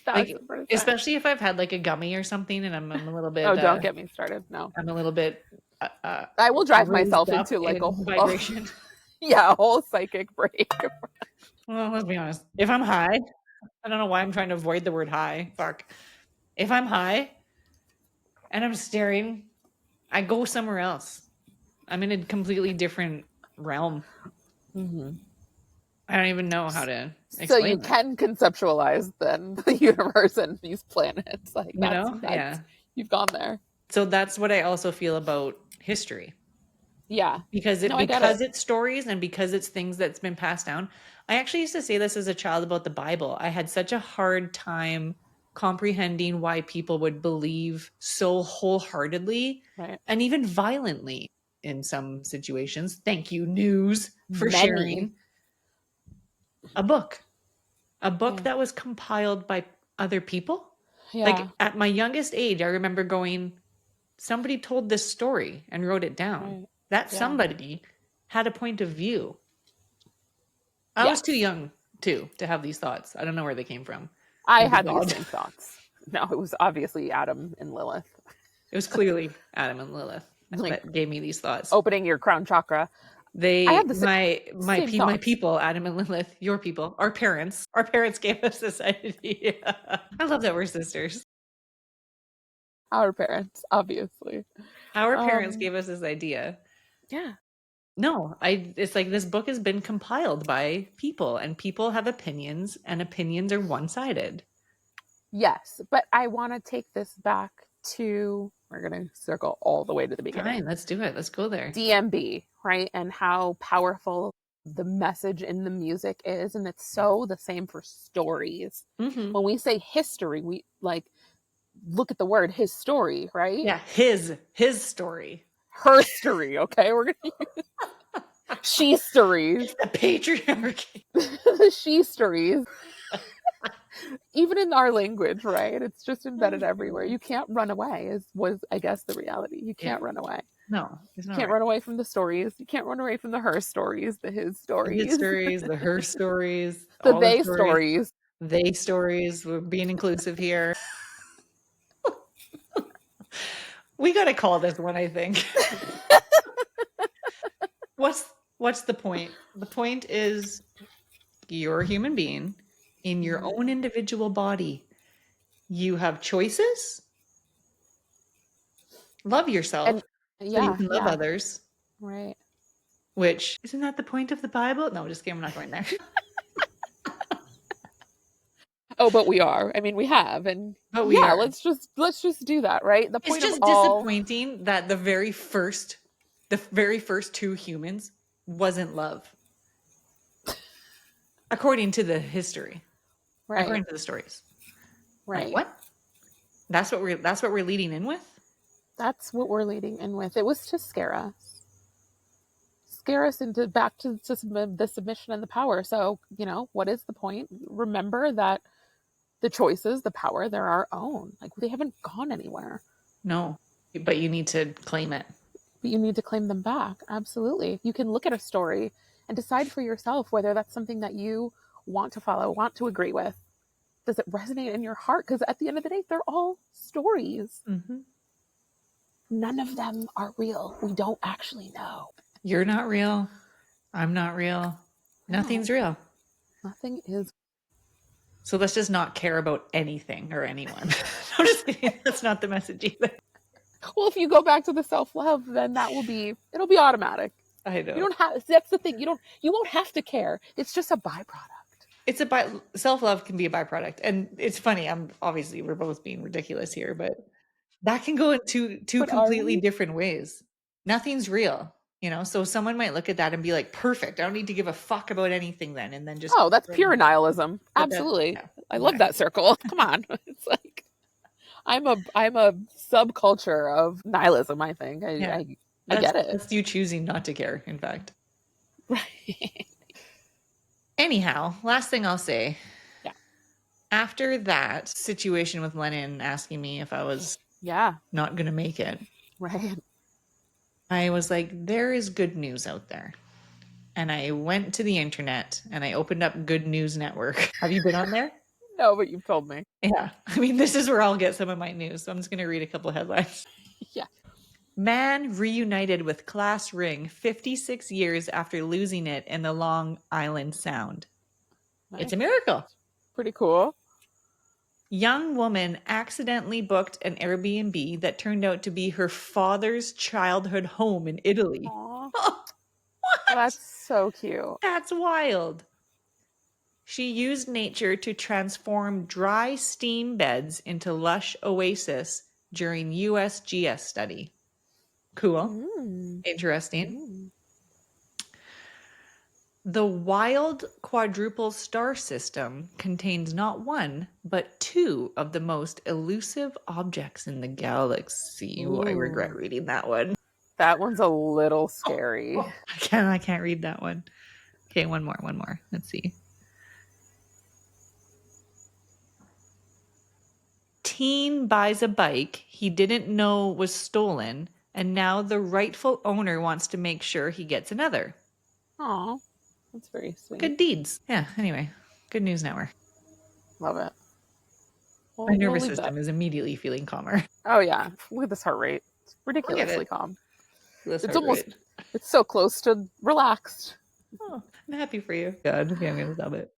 Speaker 1: Like, especially if I've had like a gummy or something and I'm a little bit.
Speaker 2: Oh, don't get me started. No,
Speaker 1: I'm a little bit.
Speaker 2: I will drive myself into like a
Speaker 1: vibration.
Speaker 2: A whole psychic break.
Speaker 1: Well, let's be honest. If I'm high, I don't know why I'm trying to avoid the word high. Fuck. If I'm high and I'm staring, I go somewhere else. I'm in a completely different realm.
Speaker 2: Mm-hmm.
Speaker 1: I don't even know how to
Speaker 2: So you
Speaker 1: explain it.
Speaker 2: can conceptualize then the universe and these planets. Like
Speaker 1: You know?
Speaker 2: that's
Speaker 1: Yeah.
Speaker 2: you've gone there.
Speaker 1: So that's what I also feel about history.
Speaker 2: Yeah.
Speaker 1: Because
Speaker 2: No, I get it.
Speaker 1: it's stories and because it's things that's been passed down. I actually used to say this as a child about the Bible. I had such a hard time comprehending why people would believe so wholeheartedly
Speaker 2: Right.
Speaker 1: and even violently in some situations. Thank you, news, for
Speaker 2: Many.
Speaker 1: sharing a book. A book
Speaker 2: Yeah.
Speaker 1: that was compiled by other people.
Speaker 2: Yeah.
Speaker 1: Like at my youngest age, I remember going, somebody told this story and wrote it down.
Speaker 2: Right.
Speaker 1: That
Speaker 2: Yeah.
Speaker 1: somebody had a point of view. I was too
Speaker 2: Yes.
Speaker 1: young too to have these thoughts. I don't know where they came from.
Speaker 2: I
Speaker 1: Maybe
Speaker 2: had these
Speaker 1: God.
Speaker 2: same thoughts. No, it was obviously Adam and Lilith.
Speaker 1: It was clearly Adam and Lilith
Speaker 2: Like
Speaker 1: that gave me these thoughts.
Speaker 2: opening your crown chakra. I
Speaker 1: They
Speaker 2: had the same
Speaker 1: my
Speaker 2: thoughts.
Speaker 1: people, Adam and Lilith, your people, our parents. Our parents gave us this idea. I love that we're sisters.
Speaker 2: Our parents, obviously.
Speaker 1: Our parents
Speaker 2: Um,
Speaker 1: gave us this idea.
Speaker 2: yeah.
Speaker 1: No, it's like this book has been compiled by people and people have opinions and opinions are one-sided.
Speaker 2: Yes, but I want to take this back to, we're going to circle all the way to the beginning.
Speaker 1: Fine, let's do it. Let's go there.
Speaker 2: DMB, right? And how powerful the message in the music is. And it's so the same for stories.
Speaker 1: Mm-hmm.
Speaker 2: When we say history, we like look at the word his story, right?
Speaker 1: Yeah, his story.
Speaker 2: Her story, okay? We're going to use she stories.
Speaker 1: The patriarchy.
Speaker 2: The she stories. Even in our language, right? It's just embedded everywhere. You can't run away, was I guess the reality. You can't run away.
Speaker 1: No, it's
Speaker 2: You
Speaker 1: not
Speaker 2: can't
Speaker 1: right.
Speaker 2: run away from the stories. You can't run away from the her stories, the his
Speaker 1: The
Speaker 2: stories,
Speaker 1: his stories, the her stories,
Speaker 2: the
Speaker 1: all the
Speaker 2: they
Speaker 1: stories.
Speaker 2: stories.
Speaker 1: They stories. We're being inclusive here. We got to call this one, I think. What's the point? The point is you're a human being in your own individual body. You have choices. Love yourself
Speaker 2: And
Speaker 1: so you
Speaker 2: yeah,
Speaker 1: can love
Speaker 2: yeah,
Speaker 1: others.
Speaker 2: right.
Speaker 1: Which isn't that the point of the Bible? No, just kidding. I'm not going there.
Speaker 2: Oh, but we are. I mean, we have, and
Speaker 1: But we
Speaker 2: yeah,
Speaker 1: are.
Speaker 2: let's just do that, right? The
Speaker 1: It's
Speaker 2: point of
Speaker 1: just
Speaker 2: all.
Speaker 1: disappointing that the very first two humans wasn't love, according to the history,
Speaker 2: Right,
Speaker 1: according to the stories. Like
Speaker 2: right.
Speaker 1: what? That's what we're leading in with.
Speaker 2: That's what we're leading in with. It was to scare us into back to the submission and the power. So what is the point? Remember that the choices, the power, they're our own. Like they haven't gone anywhere.
Speaker 1: No, but you need to claim it.
Speaker 2: But you need to claim them back. Absolutely. You can look at a story and decide for yourself whether that's something that you want to follow, want to agree with. Does it resonate in your heart? Because at the end of the day, they're all stories.
Speaker 1: Mm-hmm.
Speaker 2: None of them are real. We don't actually know.
Speaker 1: You're not real. I'm not real. Nothing's real.
Speaker 2: Nothing is.
Speaker 1: So let's just not care about anything or anyone. I'm just kidding. That's not the message either.
Speaker 2: Well, if you go back to the self-love, then it'll be automatic.
Speaker 1: I know.
Speaker 2: You don't have. That's the thing. You won't have to care. It's just a byproduct.
Speaker 1: It's self-love can be a byproduct. And it's funny. We're both being ridiculous here, but that can go in two
Speaker 2: But are
Speaker 1: completely
Speaker 2: we?
Speaker 1: different ways. Nothing's real, so someone might look at that and be like, perfect. I don't need to give a fuck about anything then. And then just,
Speaker 2: Oh, that's pure nihilism.
Speaker 1: but
Speaker 2: Absolutely.
Speaker 1: yeah,
Speaker 2: I love that circle. Come on. It's like I'm a subculture of nihilism, I think. I get it.
Speaker 1: That's you choosing not to care, in fact.
Speaker 2: Right.
Speaker 1: Anyhow, last thing I'll say.
Speaker 2: Yeah.
Speaker 1: After that situation with Lennon asking me if I was not going to make it,
Speaker 2: Right.
Speaker 1: I was like, there is good news out there. And I went to the internet and I opened up Good News Network. Have you been on there?
Speaker 2: No, but you've told me.
Speaker 1: Yeah. I mean, this is where I'll get some of my news. So I'm just going to read a couple of headlines.
Speaker 2: Yeah.
Speaker 1: Man reunited with class ring 56 years after losing it in the Long Island Sound. Nice. It's a miracle.
Speaker 2: Pretty cool.
Speaker 1: Young woman accidentally booked an Airbnb that turned out to be her father's childhood home in Italy.
Speaker 2: Aww.
Speaker 1: What?
Speaker 2: That's so cute.
Speaker 1: That's wild. She used nature to transform dry steam beds into lush oasis during USGS study. Cool.
Speaker 2: Mm.
Speaker 1: Interesting.
Speaker 2: Mm.
Speaker 1: The wild quadruple star system contains not one, but two of the most elusive objects in the galaxy. Ooh, I regret
Speaker 2: Ooh.
Speaker 1: reading that one.
Speaker 2: That one's a little scary.
Speaker 1: I can't read that one. Okay, one more. Let's see. Teen buys a bike he didn't know was stolen, and now the rightful owner wants to make sure he gets another.
Speaker 2: Aw, that's very sweet.
Speaker 1: Good deeds. Yeah, anyway, good news now.
Speaker 2: Love it.
Speaker 1: My
Speaker 2: We'll
Speaker 1: nervous
Speaker 2: leave that.
Speaker 1: system is immediately feeling calmer.
Speaker 2: Oh yeah, look at this heart rate. It's
Speaker 1: Look at
Speaker 2: ridiculously
Speaker 1: it.
Speaker 2: calm.
Speaker 1: This
Speaker 2: It's
Speaker 1: heart
Speaker 2: almost,
Speaker 1: rate.
Speaker 2: it's so close to relaxed.
Speaker 1: Oh, I'm happy for you. God, okay, I'm gonna stop it.